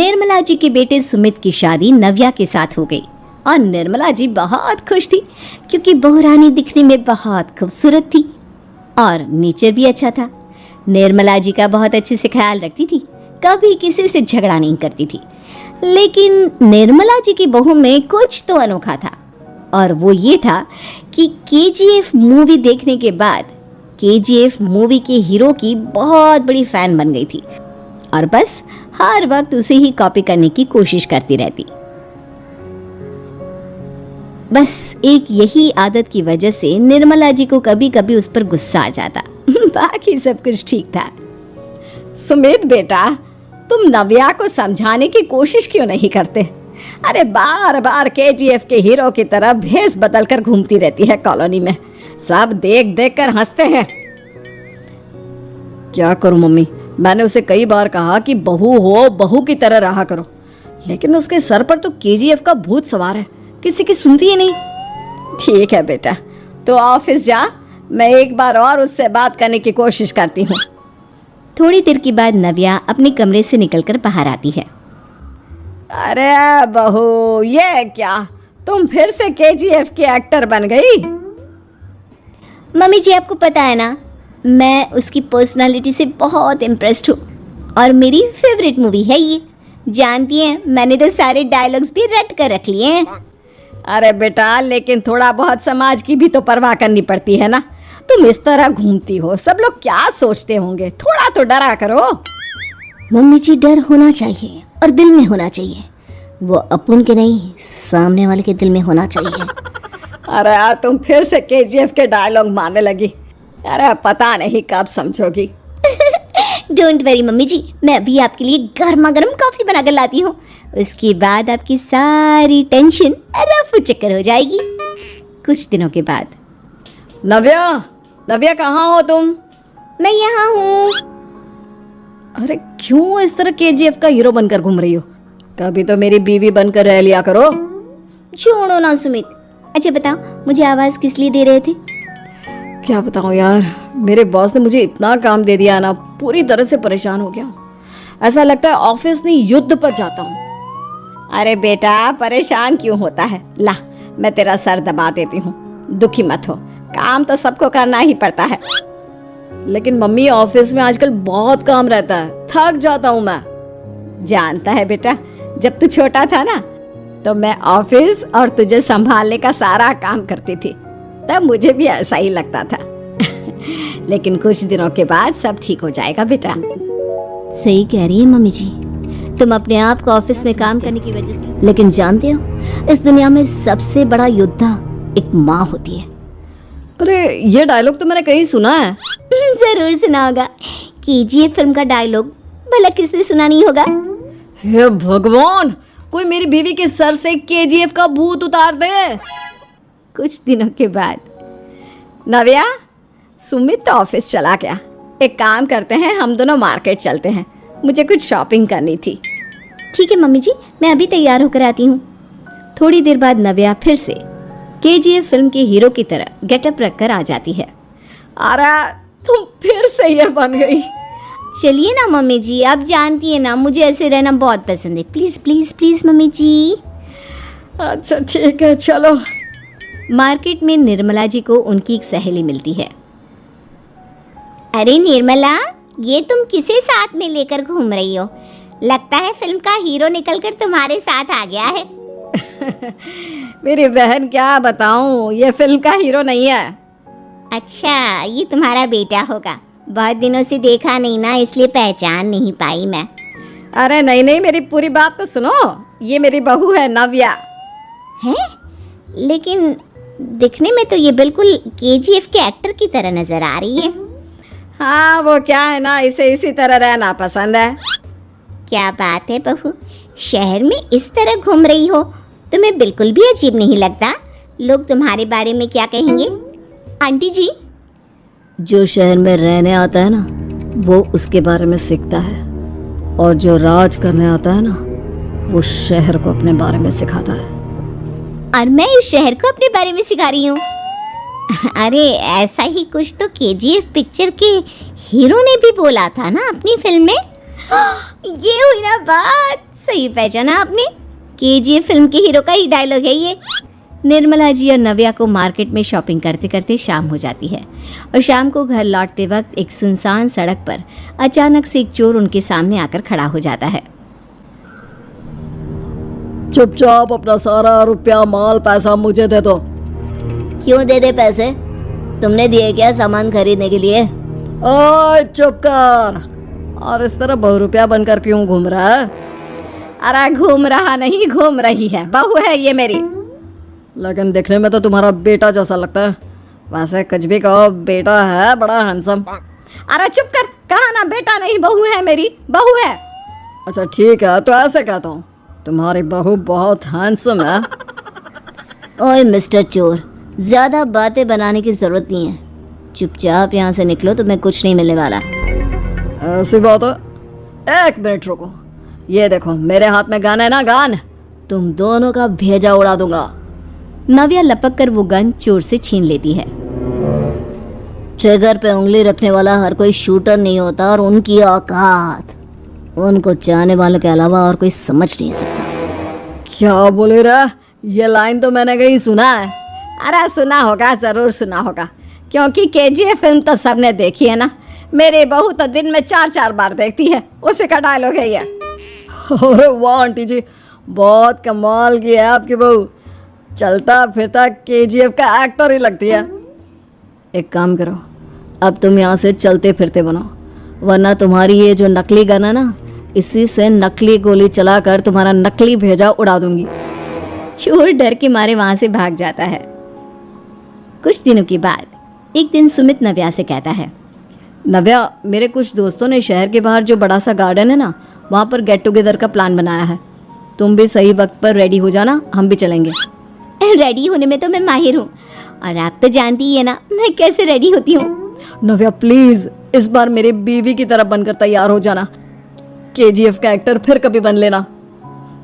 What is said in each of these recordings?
निर्मला जी के बेटे सुमित की शादी नव्या के साथ हो गई और निर्मला जी बहुत खुश थी क्योंकि बहू रानी दिखने में बहुत खूबसूरत थी और नेचर भी अच्छा था। निर्मला जी का बहुत अच्छे से ख्याल रखती थी, कभी किसी से झगड़ा नहीं करती थी। लेकिन निर्मला जी की बहू में कुछ तो अनोखा था और वो ये था कि केजीएफ मूवी देखने के बाद केजीएफ मूवी के हीरो की बहुत बड़ी फैन बन गई थी और बस हर वक्त उसे ही कॉपी करने की कोशिश करती रहती। बस एक यही आदत की वजह से निर्मला जी को कभी कभी उस पर गुस्सा आ जाता। बाकी सब कुछ ठीक था। सुमित बेटा, तुम नव्या को समझाने की कोशिश क्यों नहीं करते? अरे बार बार केजीएफ के हीरो की तरह भेष बदल कर घूमती रहती है कॉलोनी में, सब देख देख कर हंसते हैं। क्या करूं मम्मी, मैंने उसे कई बार कहा कि बहू हो, बहू की तरह रहा करो, लेकिन उसके सर पर तो केजीएफ का भूत सवार है, किसी की सुनती ही नहीं। ठीक है बेटा, तो ऑफिस जा, मैं एक बार और उससे बात करने की कोशिश करती हूँ। थोड़ी देर के बाद नव्या अपने कमरे से निकलकर बाहर आती है। अरे बहू, ये क्या, तुम फिर से केजीएफ की एक्टर बन गई? मम्मी जी, आपको पता है ना, मैं उसकी पर्सनालिटी से बहुत इम्प्रेस्ड हूँ और मेरी फेवरेट मूवी है ये। जानती हैं, मैंने तो सारे डायलॉग्स भी रट कर रख लिए हैं। अरे बेटा, लेकिन थोड़ा बहुत समाज की भी तो परवाह करनी पड़ती है ना। तुम इस तरह घूमती हो, सब लोग क्या सोचते होंगे, थोड़ा तो डरा करो। मम्मी जी, डर होना चाहिए और दिल में होना चाहिए, वो अपन के नहीं, सामने वाले के दिल में होना चाहिए। अरे यार, तुम फिर से केजीएफ के डायलॉग मारने लगी। अरे पता नहीं कब समझोगी। डोंट वरी मम्मी जी, मैं अभी आपके लिए गर्मा गर्म कॉफी बना कर लाती हूँ, उसके बाद आपकी सारी टेंशन रफू चक्कर हो जाएगी। कुछ दिनों के बाद। नव्या, नव्या कहाँ हो तुम? मैं यहाँ हूँ। अरे क्यों इस तरह केजीएफ का हीरो बनकर घूम रही हो? कभी तो मेरी बीवी बनकर रह लिया करो। छोड़ो ना सुमित। अच्छा बताओ, मुझे आवाज किस लिए दे रहे थे? क्या बताऊं यार, मेरे बॉस ने मुझे इतना काम दे दिया ना, पूरी तरह से परेशान हो गया हूँ। ऐसा लगता है ऑफिस नहीं, युद्ध पर जाता हूँ। अरे बेटा, परेशान क्यों होता है? ला, मैं तेरा सर दबा देती हूँ, दुखी मत हो, काम तो सबको करना ही पड़ता है। लेकिन मम्मी, ऑफिस में आजकल बहुत काम रहता है, थक जाता हूँ मैं। जानता है बेटा, जब तू छोटा था ना, तो मैं ऑफिस और तुझे संभालने का सारा काम करती थी, तब मुझे भी ऐसा ही लगता था। लेकिन कुछ दिनों के बाद सब ठीक हो जाएगा बेटा। सही कह रही है मम्मी जी, तुम अपने आप को ऑफिस में काम करने की वजह से, लेकिन जानते हो, इस दुनिया में सबसे बड़ा योद्धा एक माँ होती है। अरे ये डायलॉग तो मैंने कहीं सुना है। जरूर सुना होगा, केजीएफ फिल्म का डायलॉग, भला किसने सुना नहीं होगा? हे भगवान, कोई मेरी बीवी के सर से केजीएफ का भूत उतार दे। कुछ दिनों के बाद। नव्या, सुमित तो ऑफिस चला गया, एक काम करते हैं, हम दोनों मार्केट चलते हैं, मुझे कुछ शॉपिंग करनी थी। ठीक है मम्मी जी, मैं अभी तैयार होकर आती हूँ। थोड़ी देर बाद नव्या फिर से केजीएफ फिल्म के हीरो की तरह गेटअप रखकर आ जाती है। अरे तुम फिर से ये बन गई। चलिए ना मम्मी जी, आप जानती है ना, मुझे ऐसे रहना बहुत पसंद है। प्लीज प्लीज प्लीज मम्मी जी। अच्छा ठीक है, चलो। मार्केट में निर्मला जी को उनकी एक सहेली मिलती है। अरे निर्मला, ये तुम किसे साथ में लेकर घूम रही हो? लगता है फिल्म का हीरो निकलकर तुम्हारे साथ आ गया है। मेरी बहन, क्या बताऊं, ये फिल्म का हीरो नहीं है। अच्छा, ये तुम्हारा बेटा होगा, बहुत दिनों से देखा नहीं ना, इसलिए पहचान नहीं पाई मैं। अरे नहीं नहीं, मेरी पूरी बात तो सुनो, ये मेरी बहू है नव्या। है? लेकिन दिखने में तो ये बिल्कुल केजीएफ के एक्टर की तरह नजर आ रही है। हाँ, वो क्या है ना, इसे इसी तरह रहना पसंद है। क्या बात है बहू, शहर में इस तरह घूम रही हो, तुम्हें बिल्कुल भी अजीब नहीं लगता? लोग तुम्हारे बारे में क्या कहेंगे? आंटी जी, जो शहर में रहने आता है ना, वो उसके बारे में सीखता है, और जो राज करने आता है ना, वो शहर को अपने बारे में सिखाता है। और मैं इस शहर को अपने बारे में सिखा रही हूँ। अरे ऐसा ही कुछ तो केजीएफ पिक्चर के हीरो ने भी बोला था ना अपनी फिल्म में। ये हुई ना बात, सही पहचाना आपने, केजीएफ फिल्म के हीरो का ही डायलॉग है ये। निर्मला जी और नव्या को मार्केट में शॉपिंग करते करते शाम हो जाती है और शाम को घर लौटते वक्त एक सुनसान सड़क पर अचानक से एक चोर उनके सामने आकर खड़ा हो जाता है। चुपचाप अपना सारा रुपया माल पैसा मुझे दे दो। क्यों दे दे पैसे? तुमने दिए क्या सामान खरीदने के लिए? ओए चुप कर। और इस तरह बहुरुपया बनकर क्यों घूम रहा है? अरे घूम रहा नहीं, घूम रही है, बहू है ये मेरी। लेकिन दिखने में तो तुम्हारा बेटा जैसा लगता है। वैसे कुछ भी कहो, बेटा है बड़ा हैंडसम। अरे चुप कर, कहा ना बेटा नहीं बहू है मेरी, बहू है। अच्छा ठीक है, तो ऐसे कहता हूँ, तुम्हारी बहू बहुत हैंडसम है। ओए मिस्टर चोर, ज्यादा बातें बनाने की जरूरत नहीं है, चुपचाप यहाँ से निकलो, तुम्हें कुछ नहीं मिलने वाला। ऐसी बात है। एक मिनट रुको, ये देखो मेरे हाथ में गन है ना, गन, तुम दोनों का भेजा उड़ा दूंगा। नव्या लपक कर वो गन चोर से छीन लेती है। ट्रिगर पे उंगली रखने वाला हर कोई शूटर नहीं होता, और उनकी औकात उनको चाहने वालों के अलावा और कोई समझ नहीं सकता। क्या बोले रे? ये लाइन तो मैंने कहीं सुना है। अरे सुना होगा, जरूर सुना होगा, क्योंकि केजीएफ फिल्म तो सबने देखी है ना। मेरी बहू तो दिन में 4-4 बार देखती है, उसी का डायलॉग है ये। अरे वाह आंटी जी, बहुत कमाल की है आपकी बहू। चलता फिरता केजीएफ का एक्टर ही लगती है। एक काम करो, अब तुम यहाँ से चलते फिरते बनो, वरना तुम्हारी ये जो नकली गन है ना, इसी से नकली गोली चलाकर तुम्हारा नकली भेजा उड़ा दूंगी। चोर डर के मारे वहां से भाग जाता है। कुछ दिनों के बाद एक दिन सुमित नव्या से कहता है, नव्या, मेरे कुछ दोस्तों ने शहर के बाहर जो बड़ा सा गार्डन है ना, वहाँ पर गेट टुगेदर का प्लान बनाया है। तुम भी सही वक्त पर रेडी हो जाना, हम भी चलेंगे। रेडी होने में तो मैं माहिर हूँ, और आप तो जानती ही है ना मैं कैसे रेडी होती हूँ। नव्या प्लीज, इस बार मेरी बीवी की तरह बनकर तैयार हो जाना। केजीएफ का एक्टर फिर कभी बन लेना।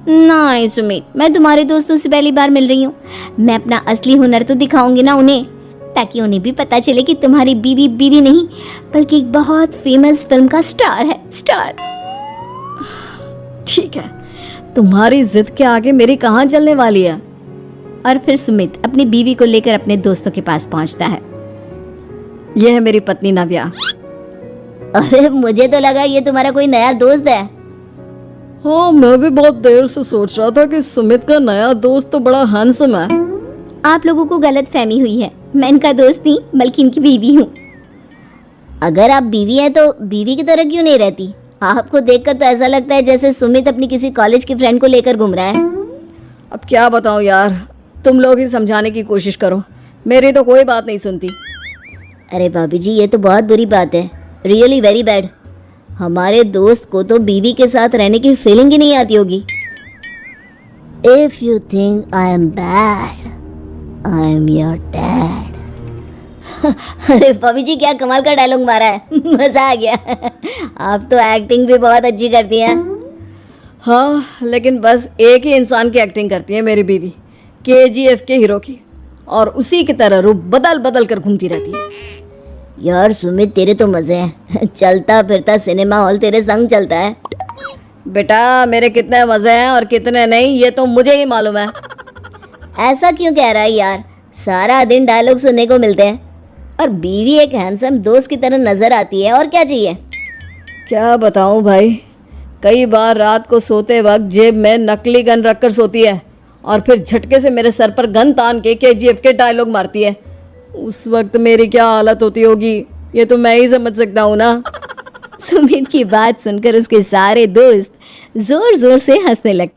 नहीं सुमित, मैं तुम्हारे दोस्तों से पहली बार मिल रही हूँ, मैं अपना असली हुनर तो दिखाऊंगी ना उन्हें, ताकि उन्हें भी पता चले कि तुम्हारी बीवी बीवी नहीं बल्कि एक बहुत फेमस फिल्म का स्टार है, स्टार। ठीक है, तुम्हारी जिद के आगे मेरी कहाँ चलने वाली है। और फिर सुमित अपनी बीवी को लेकर अपने दोस्तों के पास पहुंचता है। यह है मेरी पत्नी नव्या। अरे मुझे तो लगा ये तुम्हारा कोई नया दोस्त है। हाँ, मैं भी बहुत देर से सोच रहा था कि सुमित का नया दोस्त तो बड़ा हैंडसम है। आप लोगों को गलत फहमी हुई है, मैं इनका दोस्त नहीं बल्कि इनकी बीवी हूँ। अगर आप बीवी हैं तो बीवी की तरह क्यों नहीं रहती? आपको देखकर तो ऐसा लगता है जैसे सुमित अपनी किसी कॉलेज की फ्रेंड को लेकर घूम रहा है। अब क्या बताऊँ यार, तुम लोग ही समझाने की कोशिश करो, मेरी तो कोई बात नहीं सुनती। अरे भाभी जी, ये तो बहुत बुरी बात है, रियली वेरी बैड। हमारे दोस्त को तो बीवी के साथ रहने की फीलिंग ही नहीं आती होगी। If you think I am bad, I am your dad. अरे भाभी जी, क्या कमाल का डायलॉग मारा है, मजा आ गया। आप तो एक्टिंग भी बहुत अच्छी करती हैं। हाँ, लेकिन बस एक ही इंसान की एक्टिंग करती है मेरी बीवी, केजीएफ के हीरो की, और उसी की तरह रूप बदल बदल कर घूमती रहती है। यार सुमित, तेरे तो मजे हैं, चलता फिरता सिनेमा हॉल तेरे संग चलता है। बेटा, मेरे कितने मजे हैं और कितने नहीं ये तो मुझे ही मालूम है। ऐसा क्यों कह रहा है यार, सारा दिन डायलॉग सुनने को मिलते हैं, और बीवी एक हैंडसम दोस्त की तरह नजर आती है, और क्या चाहिए। क्या बताऊं भाई, कई बार रात को सोते वक्त जेब में नकली गन रखकर सोती है और फिर झटके से मेरे सर पर गन तान के केजीएफ के डायलॉग मारती है। उस वक्त मेरी क्या हालत होती होगी ये तो मैं ही समझ सकता हूँ ना। सुमित की बात सुनकर उसके सारे दोस्त जोर जोर से हंसने लगते।